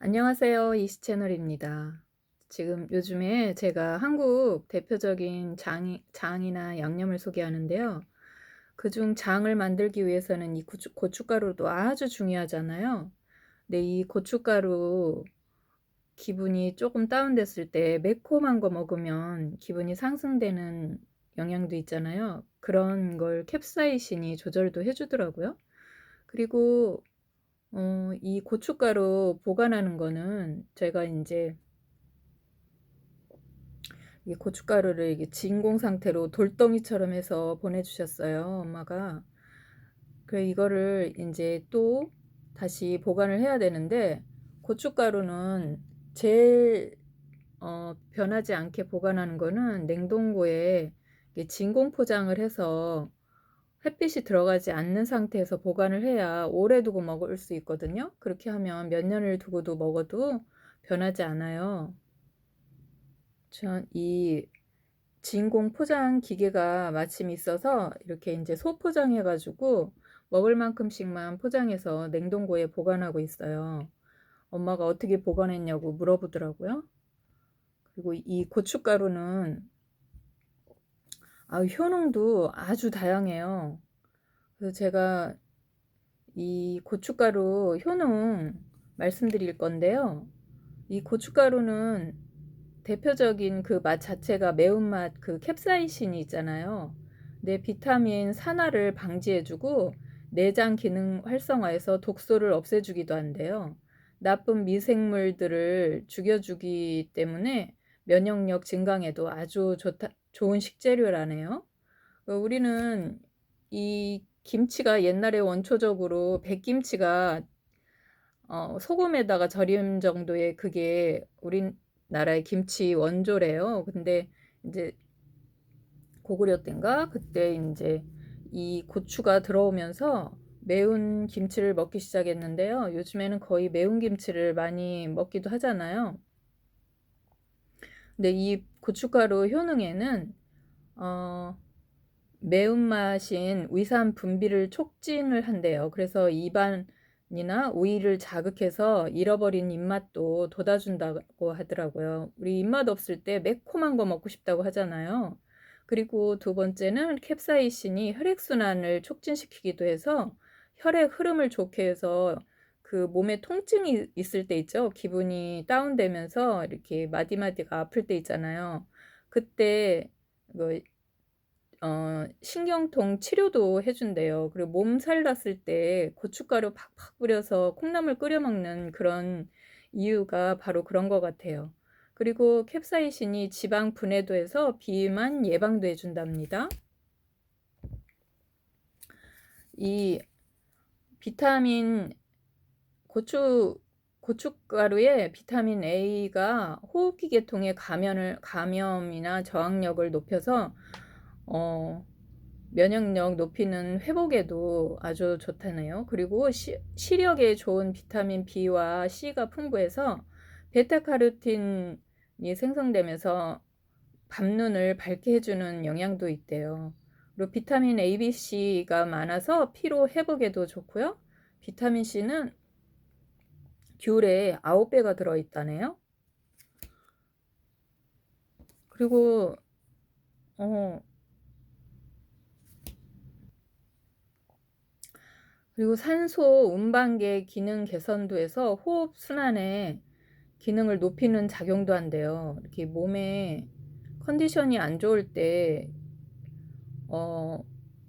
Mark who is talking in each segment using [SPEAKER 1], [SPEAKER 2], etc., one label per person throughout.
[SPEAKER 1] 안녕하세요. 이시 채널입니다. 지금 요즘에 제가 한국 대표적인 장이나 양념을 소개하는데요. 그중 장을 만들기 위해서는 이 고춧가루도 아주 중요하잖아요. 근데 이 고춧가루 기분이 조금 다운됐을 때 매콤한 거 먹으면 기분이 상승되는 영향도 있잖아요. 그런 걸 캡사이신이 조절도 해 주더라고요. 그리고 이 고춧가루 보관하는 거는 제가 인제 이 고춧가루를 이게 진공 상태로 돌덩이처럼 해서 보내주셨어요, 엄마가. 이거를 인제 또 다시 보관을 해야 되는데, 고춧가루는 제일 변하지 않게 보관하는 거는 냉동고에 이게 진공 포장을 해서 햇빛이 들어가지 않는 상태에서 보관을 해야 오래 두고 먹을 수 있거든요. 그렇게 하면 몇 년을 두고도 먹어도 변하지 않아요. 전 이 진공 포장 기계가 마침 있어서 이렇게 인제 소포장해 가지고 먹을 만큼씩만 포장해서 냉동고에 보관하고 있어요. 엄마가 어떻게 보관했냐고 물어보더라고요. 그리고 이 고춧가루는 효능도 아주 다양해요. 그래서 제가 이 고춧가루 효능 말씀드릴 건데요. 이 고춧가루는 대표적인 그 맛 자체가 매운맛, 그 캡사이신이 있잖아요. 뇌 비타민 산화를 방지해 주고 내장 기능 활성화해서 독소를 없애 주기도 한대요. 나쁜 미생물들을 죽여 주기 때문에 면역력 증강에도 아주 좋은 식재료라네요. 우리는 이 김치가 옛날에 원초적으로 백김치가 소금에다가 절인 정도의 그게 우리나라의 김치 원조래요. 근데 인제 고구려 땐가 그때 인제 이 고추가 들어오면서 매운 김치를 먹기 시작했는데요. 요즘에는 거의 매운 김치를 많이 먹기도 하잖아요. 근데 이 고춧가루 효능에는 어 매운맛인 위산 분비를 촉진을 한대요. 그래서 입안이나 위를 자극해서 잃어버린 입맛도 돋아준다고 하더라고요. 우리 입맛 없을 때 매콤한 거 먹고 싶다고 하잖아요. 그리고 두 번째는 캡사이신이 혈액순환을 촉진시키기도 해서 혈액 흐름을 좋게 해서 그 몸에 통증이 있을 때 있죠. 기분이 다운되면서 이렇게 마디마디가 아플 때 있잖아요. 그때 그 신경통 치료도 해 준대요. 그리고 몸살 났을 때 고춧가루 팍팍 뿌려서 콩나물 끓여 먹는 그런 이유가 바로 그런 것 같아요. 그리고 캡사이신이 지방 분해도 해서 비만 예방도 해 준답니다. 이 비타민 고추 고춧가루에 비타민 A가 호흡기 계통의 감염이나 저항력을 높여서 어 면역력 높이는 회복에도 아주 좋다네요. 그리고 시력에 좋은 비타민 B와 C가 풍부해서 베타카로틴이 생성되면서 밤눈을 밝게 해 주는 영향도 있대요. 그리고 비타민 A, B, C가 많아서 피로 회복에도 좋고요. 비타민 C는 귤에 9배가 들어 있다네요. 그리고 어 산소 운반계 기능 개선도 해서 호흡 순환에 기능을 높이는 작용도 한대요. 이렇게 몸에 컨디션이 안 좋을 때 어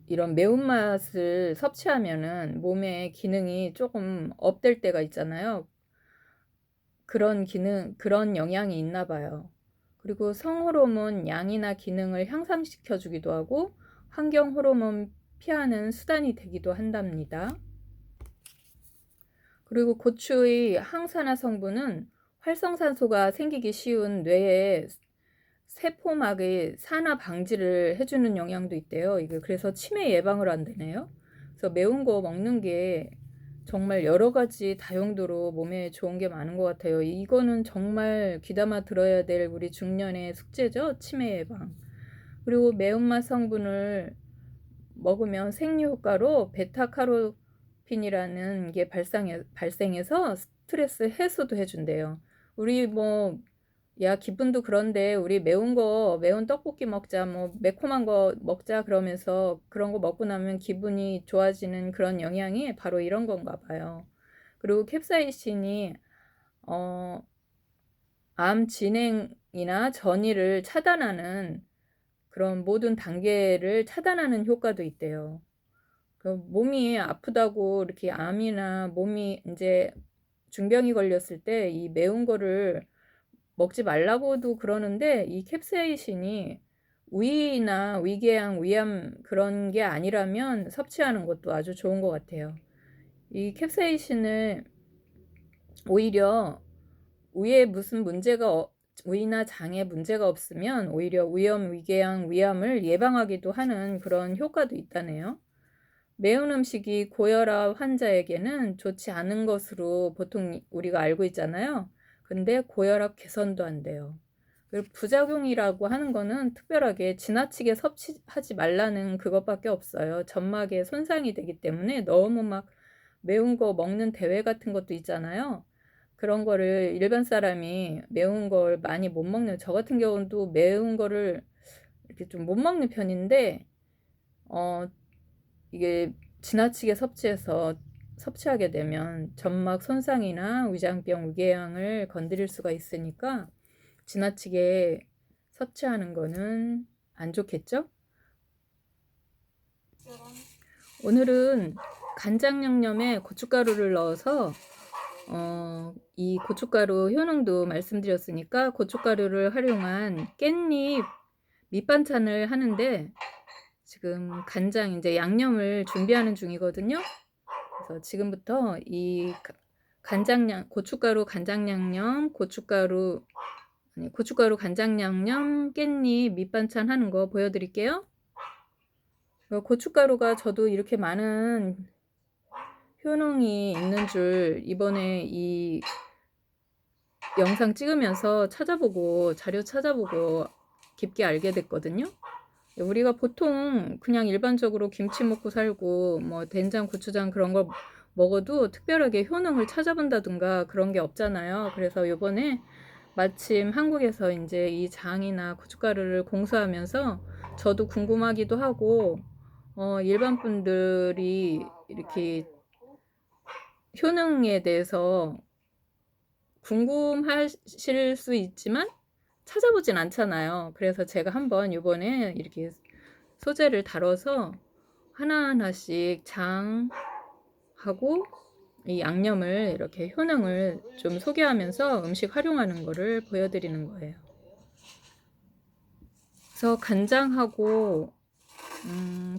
[SPEAKER 1] 이런 매운맛을 섭취하면은 몸의 기능이 조금 업될 때가 있잖아요. 그런 영향이 있나 봐요. 그리고 성호르몬 양이나 기능을 향상시켜 주기도 하고 환경 호르몬 피하는 수단이 되기도 한답니다. 그리고 고추의 항산화 성분은 활성산소가 생기기 쉬운 뇌의 세포막의 산화 방지를 해 주는 영향도 있대요. 이게 그래서 치매 예방을 한다네요. 그래서 매운 거 먹는 게 정말 여러 가지 다용도로 몸에 좋은 게 많은 것 같아요. 이거는 정말 귀담아 들어야 될 우리 중년의 숙제죠. 치매 예방. 그리고 매운맛 성분을 먹으면 생리 효과로 베타카로틴이라는 게 발생해서 스트레스 해소도 해준대요. 우리 뭐, 야, 기분도 그런데 우리 매운 떡볶이 먹자, 뭐, 매콤한 거 먹자 그러면서 그런 거 먹고 나면 기분이 좋아지는 그런 영향이 바로 이런 건가 봐요. 그리고 캡사이신이, 어, 암 진행이나 전이를 차단하는 그런 모든 단계를 차단하는 효과도 있대요. 그 몸이 아프다고 이렇게 암이나 몸이 이제 중병이 걸렸을 때 이 매운 거를 먹지 말라고도 그러는데 이 캡사이신이 위나 위궤양, 위암 그런 게 아니라면 섭취하는 것도 아주 좋은 것 같아요. 이 캡사이신을 오히려 위에 무슨 문제가 위나 장에 문제가 없으면 오히려 위염, 위궤양, 위암을 예방하기도 하는 그런 효과도 있다네요. 매운 음식이 고혈압 환자에게는 좋지 않은 것으로 보통 우리가 알고 있잖아요. 근데 고혈압 개선도 한대요. 그리고 부작용이라고 하는 거는 특별하게 지나치게 섭취하지 말라는 그것밖에 없어요. 점막에 손상이 되기 때문에 너무 막 매운 거 먹는 대회 같은 것도 있잖아요. 그런 거를 일반 사람이 매운 걸 많이 못 먹는, 저 같은 경우도 매운 거를 이렇게 좀 못 먹는 편인데, 이게 지나치게 섭취하게 되면 점막 손상이나 위장병, 위궤양을 건드릴 수가 있으니까 지나치게 섭취하는 거는 안 좋겠죠? 오늘은 간장 양념에 고춧가루를 넣어서 이 고춧가루 효능도 말씀드렸으니까 고춧가루를 활용한 깻잎 밑반찬을 하는데 지금 간장 이제 양념을 준비하는 중이거든요. 그래서 지금부터 이 고춧가루 간장 양념, 고춧가루 간장 양념, 깻잎 밑반찬 하는 거 보여드릴게요. 고춧가루가 저도 이렇게 많은 효능이 있는 줄 이번에 이 영상 찍으면서 자료 찾아보고 깊게 알게 됐거든요. 우리가 보통 그냥 일반적으로 김치 먹고 살고 뭐 된장, 고추장 그런 걸 먹어도 특별하게 효능을 찾아본다든가 그런 게 없잖아요. 그래서 요번에 마침 한국에서 이제 이 장이나 고춧가루를 공수하면서 저도 궁금하기도 하고 일반 분들이 이렇게 효능에 대해서 궁금하실 수 있지만 찾아보진 않잖아요. 그래서 제가 한번 이번에 이렇게 소재를 다뤄서 하나하나씩 장하고 이 양념을 이렇게 효능을 좀 소개하면서 음식 활용하는 거를 보여드리는 거예요. 그래서 간장하고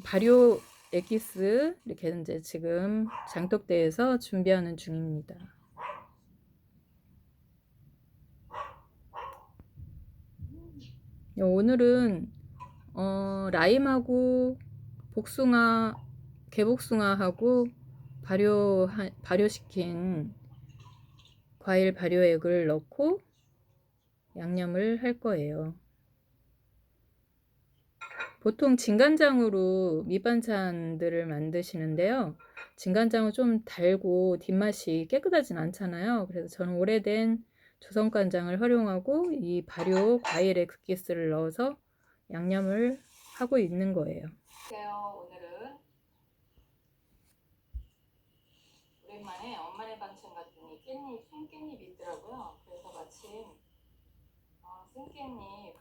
[SPEAKER 1] 발효 에기스 이렇게 이제 지금 장독대에서 준비하는 중입니다. 오늘은 라임하고 복숭아, 개복숭아하고 발효시킨 과일 발효액을 넣고 양념을 할 거예요. 보통 진간장으로 밑반찬들을 만드시는데요. 진간장은 좀 달고 뒷맛이 깨끗하진 않잖아요. 그래서 저는 오래된 조선간장을 활용하고 이 발효 과일 엑기스를 넣어서 양념을 하고 있는 거예요. 오늘은 오랜만에 엄마네 반찬 갔더니 생깻잎이 있더라고요. 그래서 마침 생깻잎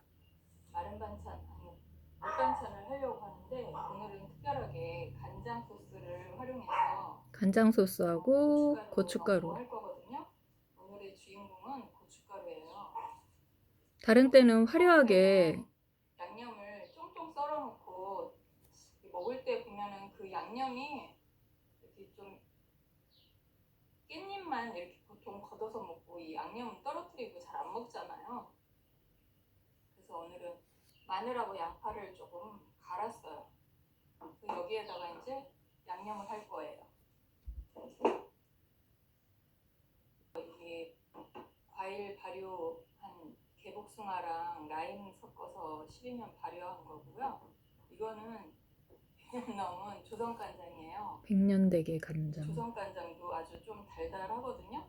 [SPEAKER 1] 마른 반찬, 밑반찬을 하려고 하는데 오늘은 특별하게 간장 소스를 활용해서 간장 소스하고 고춧가루 할 거거든요. 오늘의 주인공은 고춧가루예요. 다른 때는 화려하게 양념을 쫑쫑 썰어놓고 먹을 때 보면은 그 양념이 이렇게 좀 깻잎만 이렇게 보통 걷어서 먹고 이 양념은 떨어뜨리고 잘 안 먹잖아요. 그래서 오늘은 마늘하고 양파를 조금 갈았어요. 여기에다가 이제 양념을 할 거예요. 이게 과일 발효한 개복숭아랑 라임 섞어서 12년 발효한 거고요. 이거는 100년 넘은 조선간장이에요. 100년 대게 간장. 조선간장도 아주 좀 달달하거든요.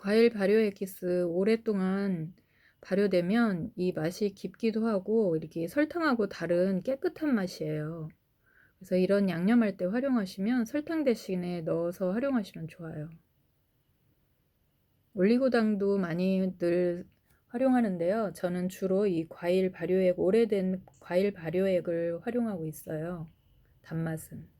[SPEAKER 1] 과일 발효 에키스 오랫동안 발효되면 이 맛이 깊기도 하고 이렇게 설탕하고 다른 깨끗한 맛이에요. 그래서 이런 양념할 때 활용하시면 설탕 대신에 넣어서 활용하시면 좋아요. 올리고당도 많이들 활용하는데요. 저는 주로 이 과일 발효액, 오래된 과일 발효액을 활용하고 있어요. 단맛은.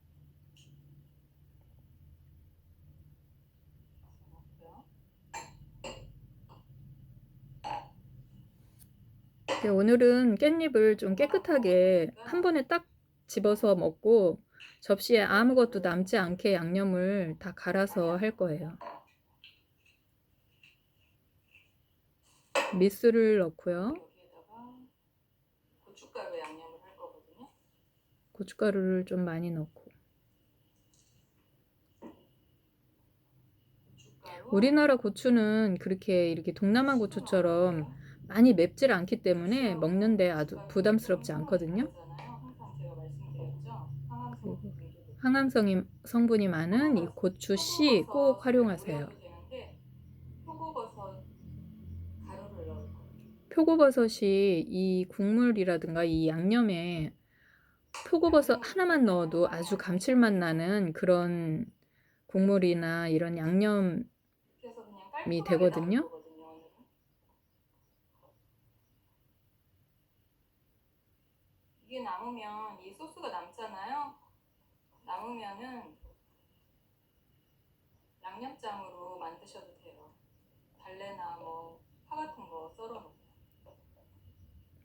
[SPEAKER 1] 오늘은 깻잎을 좀 깨끗하게 한 번에 딱 집어서 먹고 접시에 아무것도 남지 않게 양념을 다 갈아서 할 거예요. 밑술을 넣고요.
[SPEAKER 2] 여기에다가 고춧가루 양념을 할 거거든요.
[SPEAKER 1] 고춧가루를 좀 많이 넣고. 우리나라 고추는 그렇게 이렇게 동남아 고추처럼 많이 맵질 않기 때문에 먹는데 아주 부담스럽지 않거든요.
[SPEAKER 2] 항상 제가 말씀드렸죠.
[SPEAKER 1] 그리고 항암성이 성분이 많은 이 고추 씨 꼭 활용하세요.
[SPEAKER 2] 표고버섯 가루를 넣을 거예요.
[SPEAKER 1] 표고버섯이 이 국물이라든가 이 양념에 표고버섯 하나만 넣어도 아주 감칠맛 나는 그런 국물이나 이런 양념이 되거든요.
[SPEAKER 2] 이게 남으면 이 소스가 남잖아요. 남으면은 양념장으로 만드셔도 돼요. 달래나 뭐 파 같은 거 썰어 놓고.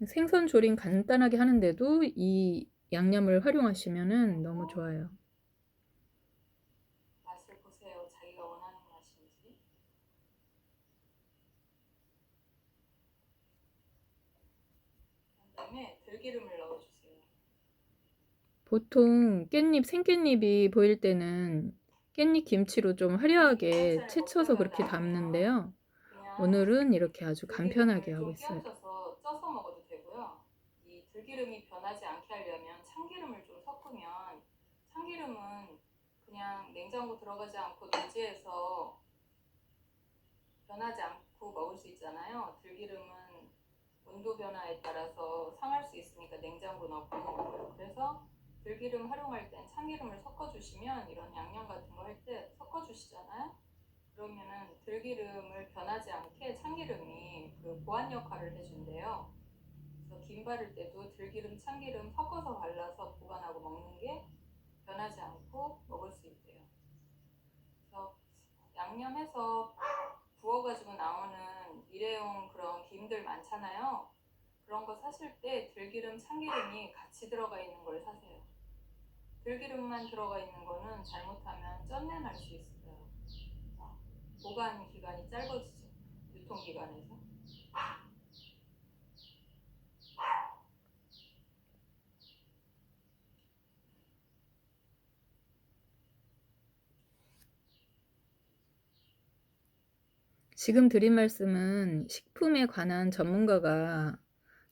[SPEAKER 1] 생선 조림 간단하게 하는데도 이 양념을 활용하시면 너무 좋아요.
[SPEAKER 2] 맛을 보세요. 자기가 원하는 맛인지. 그다음에 들기름을 넣어주세요.
[SPEAKER 1] 보통 깻잎, 생깻잎이 보일 때는 깻잎 김치로 좀 화려하게 채쳐서 그렇게 담는데요. 오늘은 이렇게 아주 간편하게 하고 있어요.
[SPEAKER 2] 쪄서 먹어도 되고요. 이 들기름이 변하지 않게 하려면 참기름을 좀 섞으면, 참기름은 그냥 냉장고 들어가지 않고 노지에서 변하지 않고 먹을 수 있잖아요. 들기름은 온도 변화에 따라서 상할 수 있으니까 냉장고 넣고 먹어요. 그래서 들기름 활용할 땐 참기름을 섞어주시면, 이런 양념 같은 거 할 때 섞어주시잖아요. 그러면은 들기름을 변하지 않게 참기름이 그 보완 역할을 해준대요. 그래서 김 바를 때도 들기름, 참기름 섞어서 발라서 보관하고 먹는 게 변하지 않고 먹을 수 있대요. 그래서 양념해서 부어가지고 나오는 일회용 그런 김들 많잖아요. 그런 거 사실 때 들기름, 참기름이 같이 들어가 있는 걸 사세요. 들기름만 들어가 있는 거는 잘못하면 쩐내 날 수 있어요. 보관 기간이 짧아지죠. 유통기간에서.
[SPEAKER 1] 지금 드린 말씀은 식품에 관한 전문가가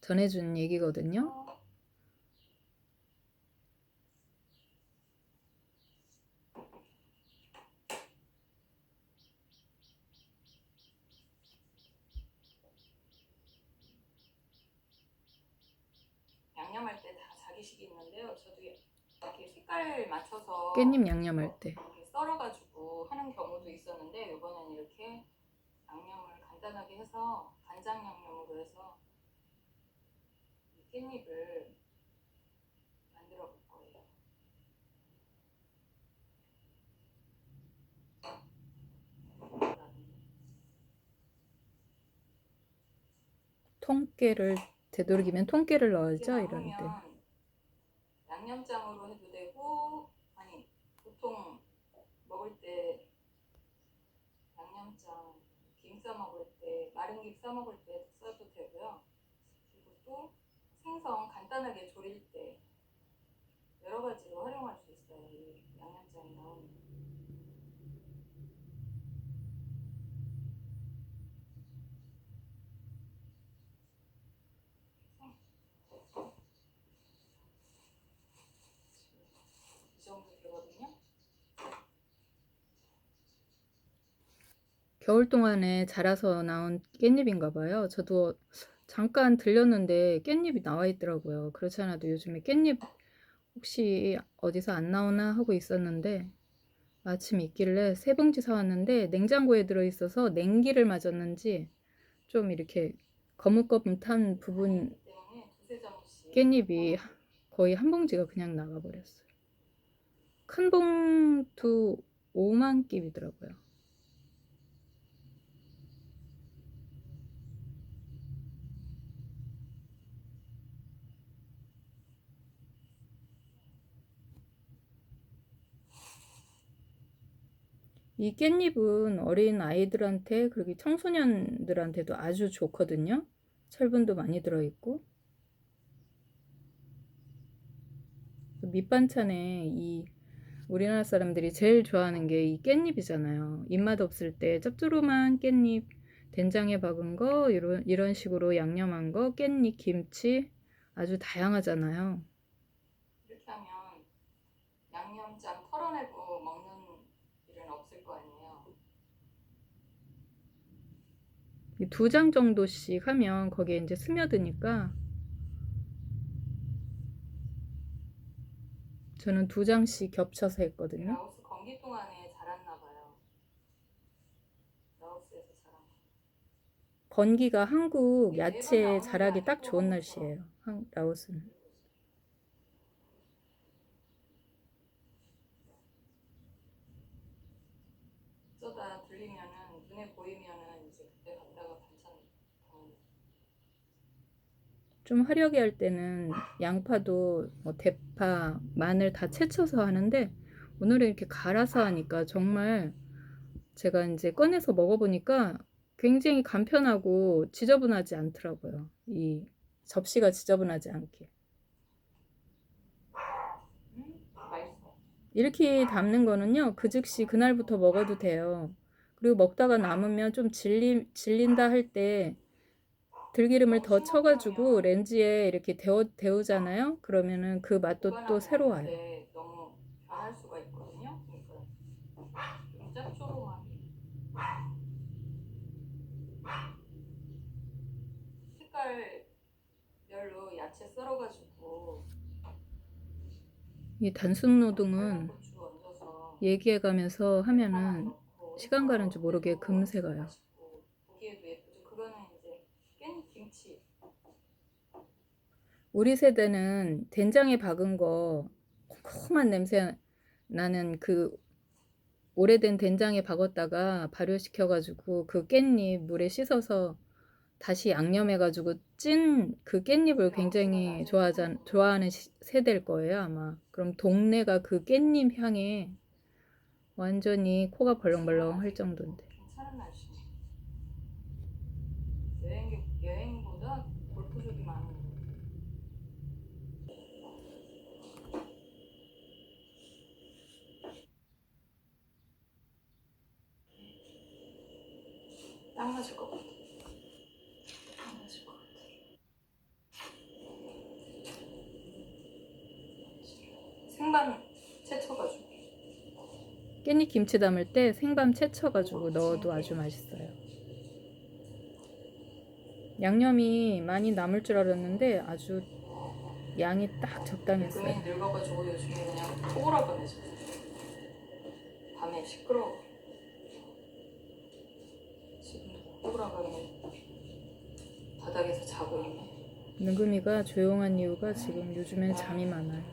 [SPEAKER 1] 전해준 얘기거든요.
[SPEAKER 2] 양념할 때 다 자기식이 있는데요. 저도 이렇게 색깔 맞춰서
[SPEAKER 1] 깻잎 양념할 때
[SPEAKER 2] 이렇게 썰어가지고 하는 경우도 있었는데, 이번엔 이렇게 양념을 간단하게 해서 간장 양념으로 해서 깻잎을 만들어 볼 거예요.
[SPEAKER 1] 통깨를 되도록이면 통깨를 넣어야죠. 이럴 때.
[SPEAKER 2] 양념장으로 해도 되고, 아니 보통 먹을 때 양념장 김 싸 먹을 때, 마른 김 싸 먹을 때 써도 되고요. 그리고 또 생선 간단하게 조릴 때 여러 가지로 활용할 수 있어요. 이 양념장이 나오는.
[SPEAKER 1] 겨울 동안에 자라서 나온 깻잎인가 봐요. 저도 잠깐 들렸는데 깻잎이 나와 있더라고요. 그렇지 않아도 요즘에 깻잎 혹시 어디서 안 나오나 하고 있었는데 마침 있길래 3봉지 사왔는데 냉장고에 들어있어서 냉기를 맞았는지 좀 이렇게 거뭇거뭇 탄 부분
[SPEAKER 2] 때문에 두세 장씩
[SPEAKER 1] 깻잎이 거의 한 봉지가 그냥 나가버렸어요. 큰 봉투 5만 깁이더라고요. 이 깻잎은 어린 아이들한테 그리고 청소년들한테도 아주 좋거든요. 철분도 많이 들어있고 밑반찬에 이 우리나라 사람들이 제일 좋아하는 게 이 깻잎이잖아요. 입맛 없을 때 짭조름한 깻잎 된장에 박은 거 이런 식으로 양념한 거 깻잎 김치 아주 다양하잖아요.
[SPEAKER 2] 이렇게 하면 양념장 털어내고 먹는 일은 없을 거 아니에요.
[SPEAKER 1] 이 2장 정도씩 하면 거기에 이제 스며드니까 저는 2장씩 겹쳐서 했거든요.
[SPEAKER 2] 라오스 건기 동안에 자랐나 봐요. 라오스에서 자란 거.
[SPEAKER 1] 건기가 한국
[SPEAKER 2] 이게 매번
[SPEAKER 1] 야채
[SPEAKER 2] 나오는 게
[SPEAKER 1] 자라기 딱
[SPEAKER 2] 아니고
[SPEAKER 1] 좋은
[SPEAKER 2] 한국처럼.
[SPEAKER 1] 날씨예요. 라오스는.
[SPEAKER 2] 어쩌다 들리면은 눈에 보이면은 이제 그때 갔다가 반찬 담는.
[SPEAKER 1] 좀 화려하게 할 때는 양파도 뭐 대파, 마늘 다 채쳐서 하는데 오늘은 이렇게 갈아서 하니까 정말 제가 이제 꺼내서 먹어보니까 굉장히 간편하고 지저분하지 않더라고요. 이 접시가 지저분하지 않게.
[SPEAKER 2] 맛있어.
[SPEAKER 1] 이렇게 담는 거는요, 그 즉시 그날부터 먹어도 돼요. 그리고 먹다가 남으면 좀 질린다 할 때 들기름을 더 쳐가지고 렌즈에 이렇게 데우잖아요. 그러면은 그 맛도 또 새로워요.
[SPEAKER 2] 너무 변할 수가 있거든요. 그러니까 좀 짭조름하게. 색깔별로 야채 썰어가지고
[SPEAKER 1] 이 단순
[SPEAKER 2] 빨간
[SPEAKER 1] 노동은
[SPEAKER 2] 고추 얹어서
[SPEAKER 1] 얘기해가면서
[SPEAKER 2] 대파만
[SPEAKER 1] 하면은
[SPEAKER 2] 넣고
[SPEAKER 1] 시간 가는
[SPEAKER 2] 해서
[SPEAKER 1] 줄 모르게
[SPEAKER 2] 그래도
[SPEAKER 1] 금세 가요.
[SPEAKER 2] 맛있고 보기에도 예쁘죠. 그거는 이제 깻김치.
[SPEAKER 1] 우리 세대는 된장에 박은 거 콩콩한 냄새 나는 그 오래된 된장에 박았다가 발효시켜가지고 그 깻잎 물에 씻어서 다시 양념해가지고 찐 그 깻잎을 굉장히 좋아하는 세대일 거예요, 아마. 그럼 동네가 그 깻잎 향에 완전히 코가 벌렁벌렁 할 정도인데.
[SPEAKER 2] 괜찮은 날씨네. 여행보다 골프족이 많은. 딱 맞을 것 같아. 딱 맞을 것 같아. 생반 채쳐가지고.
[SPEAKER 1] 깻잎 김치 담을 때 생밤 채쳐가지고 넣어도 아주 맛있어요. 양념이 많이 남을 줄 알았는데 아주 양이 딱 적당했어요.
[SPEAKER 2] 금이 늙어가지고 요즘에 그냥 토라고 내죠. 밤에 시끄러워. 지금도 토라고 바닥에서 자고 있네.
[SPEAKER 1] 능금이가 조용한 이유가 지금 요즘엔 잠이 많아요.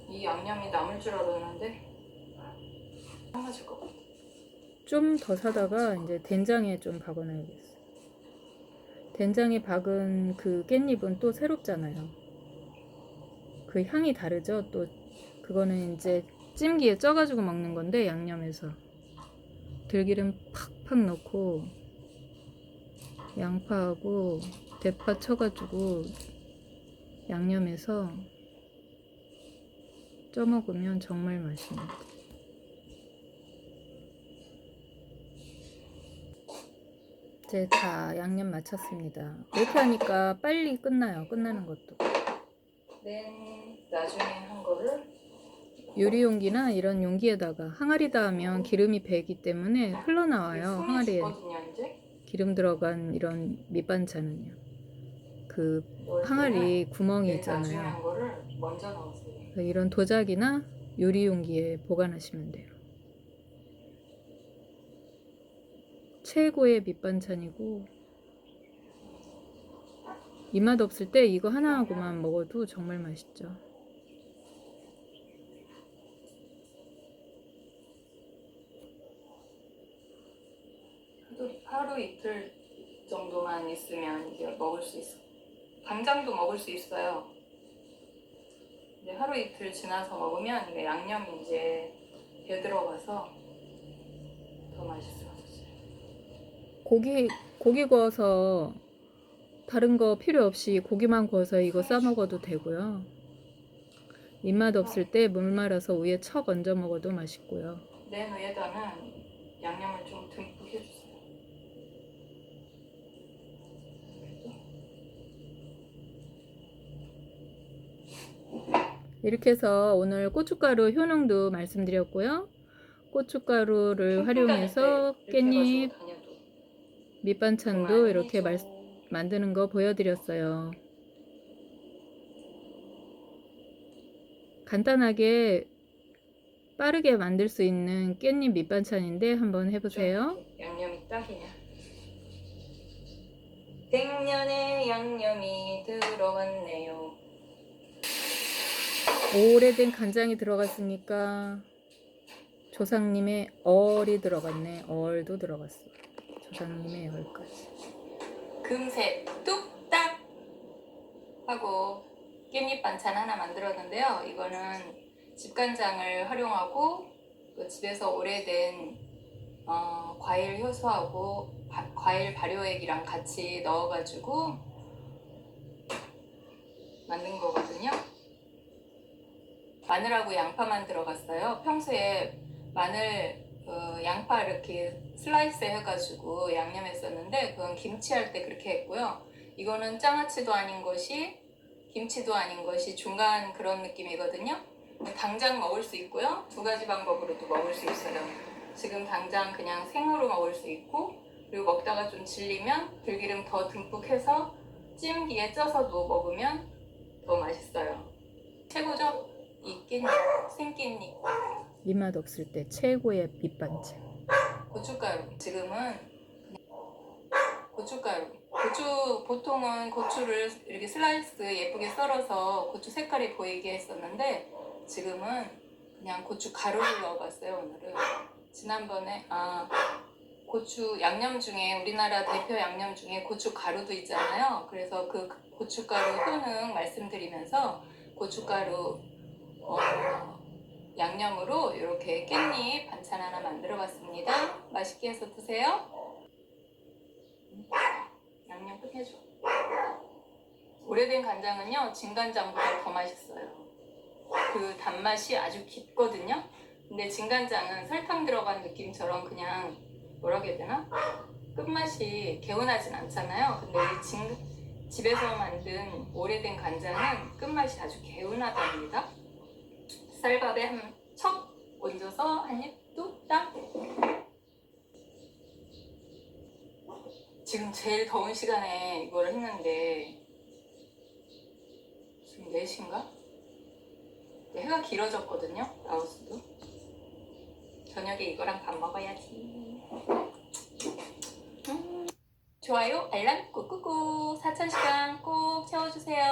[SPEAKER 2] 이 양념이 남을 줄 알았는데 딱 맞을 것 같아.
[SPEAKER 1] 좀 더 사다가 이제 된장에 좀 박아놔야겠어요. 된장에 박은 그 깻잎은 또 새롭잖아요. 그 향이 다르죠. 또 그거는 이제 찜기에 쪄가지고 먹는 건데 양념해서 들기름 팍팍 넣고 양파하고 대파 쳐가지고 양념해서 쪄 먹으면 정말 맛있습니다. 이제 다 양념 마쳤습니다. 이렇게 하니까 빨리 끝나요. 끝나는 것도.
[SPEAKER 2] 맨 나중에 한 거를
[SPEAKER 1] 유리 용기나 이런 용기에다가 항아리다 하면 기름이 배기 때문에 흘러나와요.
[SPEAKER 2] 손에
[SPEAKER 1] 항아리에
[SPEAKER 2] 죽거든요, 이제.
[SPEAKER 1] 기름 들어간 이런 밑반찬은요. 그
[SPEAKER 2] 넣을
[SPEAKER 1] 항아리
[SPEAKER 2] 때는
[SPEAKER 1] 구멍이
[SPEAKER 2] 제일 나중에
[SPEAKER 1] 있잖아요.
[SPEAKER 2] 한 거를 먼저 넣으세요.
[SPEAKER 1] 이런 도자기나 유리 용기에 보관하시면 돼요. 최고의 밑반찬이고 입맛 없을 때 이거 하나하고만 먹어도 정말 맛있죠.
[SPEAKER 2] 하루 이틀 정도만 있으면 이제 먹을 수 있어. 당장도 먹을 수 있어요. 근데 하루 이틀 지나서 먹으면 이게 양념이 이제 배 들어가서 더 맛있어요.
[SPEAKER 1] 고기 구워서 다른 거 필요 없이 고기만 구워서 이거 싸 먹어도 되고요. 입맛 없을 때 물 말아서 위에 척 얹어 먹어도 맛있고요.
[SPEAKER 2] 맨 위에다는 양념을 좀 듬뿍 해주세요.
[SPEAKER 1] 이렇게 해서 오늘 고춧가루 효능도 말씀드렸고요. 고춧가루를 활용해서 깻잎 밑반찬도 이렇게 만드는 거 보여드렸어요. 간단하게 빠르게 만들 수 있는 깻잎 밑반찬인데 한번 해보세요.
[SPEAKER 2] 양념이 딱이냐. 백년의 양념이 들어갔네요.
[SPEAKER 1] 오래된 간장이 들어갔으니까 조상님의 얼이 들어갔네. 얼도 들어갔어. 조상님의 얼까지.
[SPEAKER 2] 금세 뚝딱 하고 깻잎 반찬 하나 만들었는데요. 이거는 집간장을 활용하고 그 집에서 오래된 과일 효소하고 과일 발효액이랑 같이 넣어가지고 만든 거거든요. 마늘하고 양파만 들어갔어요. 평소에 마늘, 양파 이렇게 슬라이스 해가지고 양념했었는데 그건 김치할 때 그렇게 했고요. 이거는 장아찌도 아닌 것이 김치도 아닌 것이 중간 그런 느낌이거든요. 당장 먹을 수 있고요. 두 가지 방법으로도 먹을 수 있어요. 지금 당장 그냥 생으로 먹을 수 있고, 그리고 먹다가 좀 질리면 들기름 더 듬뿍 해서 찜기에 쪄서도 먹으면 더 맛있어요. 최고죠? 이 깻잎, 생깻잎.
[SPEAKER 1] 입맛 없을 때 최고의 밑반찬.
[SPEAKER 2] 고춧가루. 지금은 고춧가루. 보통은 고추를 이렇게 슬라이스 예쁘게 썰어서 고추 색깔이 보이게 했었는데 지금은 그냥 고추 가루를 넣어봤어요. 오늘은. 지난번에 고추 양념 중에 우리나라 대표 양념 중에 고추 가루도 있잖아요. 그래서 그 고춧가루 효능 말씀드리면서 고춧가루 양념으로 이렇게 깻잎 반찬 하나 만들어봤습니다. 맛있게 해서 드세요. 양념 끝내줘. 오래된 간장은요, 진간장보다 더 맛있어요. 그 단맛이 아주 깊거든요. 근데 진간장은 설탕 들어간 느낌처럼 그냥 뭐라고 해야 되나? 끝맛이 개운하진 않잖아요. 근데 이 집에서 만든 오래된 간장은 끝맛이 아주 개운하답니다. 쌀밥에 한 척 얹어서 한 입 뚝딱. 지금 제일 더운 시간에 이걸 했는데 지금 4시인가? 해가 길어졌거든요. 라오스도. 저녁에 이거랑 밥 먹어야지. 좋아요, 알람 꾹꾹꾹 4,000시간 꼭 채워주세요.